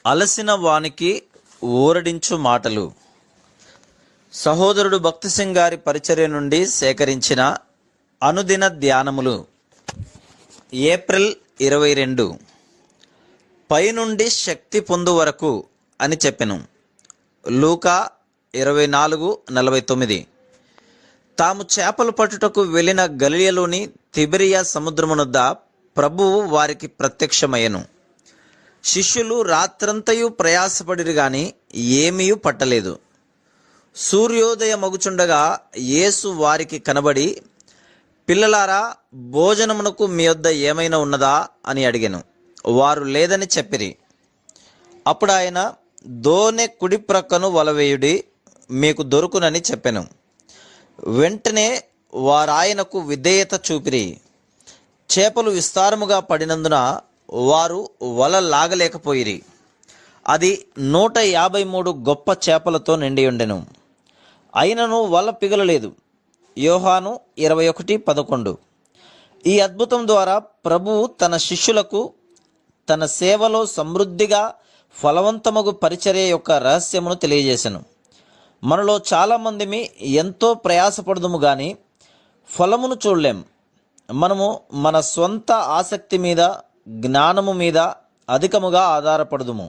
అలసిన వానికి ఊరడించు మాటలు. సహోదరుడు భక్తి సింగ్ గారి పరిచర్య నుండి సేకరించిన అనుదిన ధ్యానములు. ఏప్రిల్ 22. పైనుండి శక్తి పొందు వరకు అని చెప్పెను. లూకా 24:49. తాము చేపలు పట్టుటకు వెళ్ళిన గలిలయలోని తిబెరియా సముద్రమునొద్ద ప్రభువు వారికి ప్రత్యక్షమయ్యెను. శిష్యులు రాత్రంతయు ప్రయాసపడిరి గాని ఏమీ పట్టలేదు. సూర్యోదయమగుచుండగా యేసు వారికి కనబడి, పిల్లలారా, భోజనమునకు మీ వద్ద ఏమైనా ఉన్నదా అని అడిగెను. వారు లేదని చెప్పిరి. అప్పుడు ఆయన, దోనె కుడి ప్రక్కను వలవేయుడి, మీకు దొరుకునని చెప్పెను. వెంటనే వారాయనకు విధేయత చూపిరి. చేపలు విస్తారముగా పడినందున వారు వల లాగలేకపోయిరి. అది 153 గొప్ప చేపలతో నిండి ఉండెను. అయినను వల పిగలలేదు. యోహాను 21:11. ఈ అద్భుతం ద్వారా ప్రభువు తన శిష్యులకు తన సేవలో సమృద్ధిగా ఫలవంతమగు పరిచర్య యొక్క రహస్యమును తెలియజేసెను. మనలో చాలామందిమి ఎంతో ప్రయాసపడదుము కానీ ఫలమును చూడలేం. మనము మన స్వంత ఆసక్తి మీద, జ్ఞానము మీద అధికముగా ఆధారపడదుము.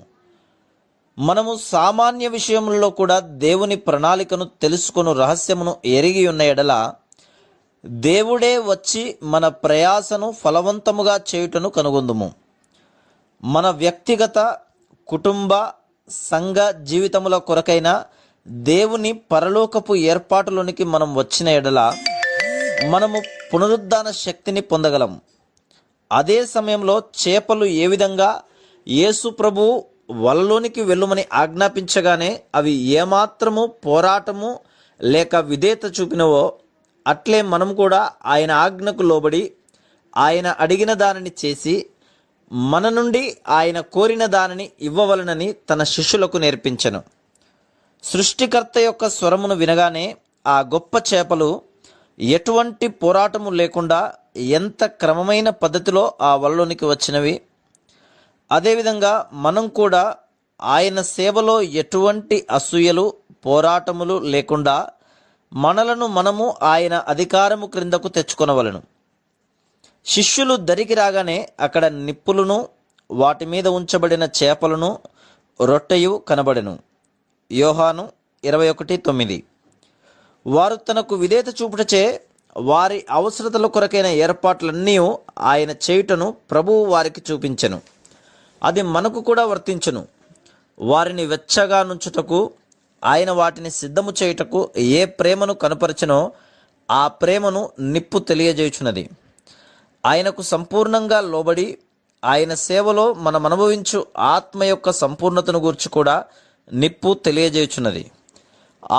మనము సామాన్య విషయములలో కూడా దేవుని ప్రణాళికను తెలుసుకొను రహస్యమును ఎరిగి ఉన్న ఎడల దేవుడే వచ్చి మన ప్రయాసను ఫలవంతముగా చేయుటను కనుగొందుము. మన వ్యక్తిగత, కుటుంబ, సంఘ జీవితముల కొరకైన దేవుని పరలోకపు ఏర్పాటులోనికి మనం వచ్చిన ఎడల మనము పునరుద్ధాన శక్తిని పొందగలం. అదే సమయంలో చేపలు ఏ విధంగా యేసు ప్రభువు వలలోనికి వెళ్ళుమని ఆజ్ఞాపించగానే అవి ఏమాత్రము పోరాటము లేక విధేయత చూపినవో, అట్లే మనం కూడా ఆయన ఆజ్ఞకు లోబడి ఆయన అడిగిన దానిని చేసి మన నుండి ఆయన కోరిన దానిని ఇవ్వవలనని తన శిష్యులకు నేర్పించెను. సృష్టికర్త యొక్క స్వరమును వినగానే ఆ గొప్ప చేపలు ఎటువంటి పోరాటము లేకుండా ఎంత క్రమమైన పద్ధతిలో ఆ వలలోనికి వచ్చినవి. అదేవిధంగా మనం కూడా ఆయన సేవలో ఎటువంటి అసూయలు, పోరాటములు లేకుండా మనలను మనము ఆయన అధికారము క్రిందకు తెచ్చుకొనవలెను. శిష్యులు దరికి రాగానే అక్కడ నిప్పులను, వాటి మీద ఉంచబడిన చేపలను, రొట్టెయు కనబడెను. యోహాను 21:9. వారు తనకు విధేయత చూపుటచే వారి అవసరతల కొరకైన ఏర్పాట్లన్నీ ఆయన చేయుటను ప్రభువు వారికి చూపించెను. అది మనకు కూడా వర్తించును. వారిని వెచ్చగా నుంచుటకు, ఆయన వాటిని సిద్ధము చేయుటకు ఏ ప్రేమను కనపరచెనో ఆ ప్రేమను నిప్పు తెలియజేయుచున్నది. ఆయనకు సంపూర్ణంగా లోబడి ఆయన సేవలో మనం అనుభవించు ఆత్మ యొక్క సంపూర్ణతను గూర్చి కూడా నిప్పు తెలియజేయుచున్నది.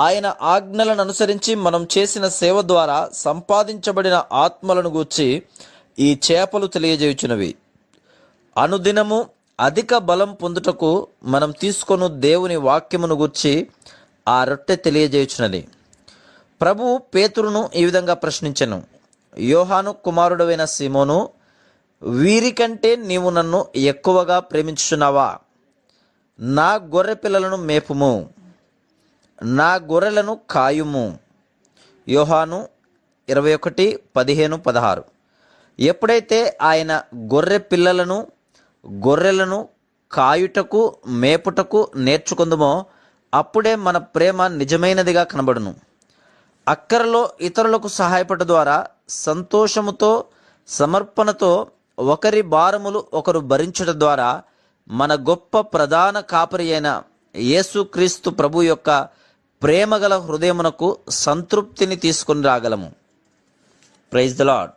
ఆయన ఆజ్ఞలను అనుసరించి మనం చేసిన సేవ ద్వారా సంపాదించబడిన ఆత్మలను గూర్చి ఈ చేపలు తెలియజేయుచున్నవి. అనుదినము అధిక బలం పొందుటకు మనం తీసుకొను దేవుని వాక్యమును గూర్చి ఆ రొట్టె తెలియజేయుచున్నది. ప్రభువు పేతురును ఈ విధంగా ప్రశ్నించెను. యోహాను కుమారుడవైన సీమోను, వీరికంటే నీవు నన్ను ఎక్కువగా ప్రేమించుచున్నావా? నా గొర్రె పిల్లలను మేపుము, నా గొర్రెలను కాయుము. యోహాను 21:15-16. ఎప్పుడైతే ఆయన గొర్రెలను కాయుటకు, మేపుటకు నేర్చుకుందుమో అప్పుడే మన ప్రేమ నిజమైనదిగా కనబడును. అక్కరలో ఇతరులకు సహాయపడ ద్వారా సంతోషముతో, సమర్పణతో ఒకరి భారములు ఒకరు భరించుట ద్వారా మన గొప్ప ప్రధాన కాపరి అయిన యేసుక్రీస్తు ప్రభు యొక్క ప్రేమగల హృదయమునకు సంతృప్తిని తీసుకొని రాగలము. Praise the lord.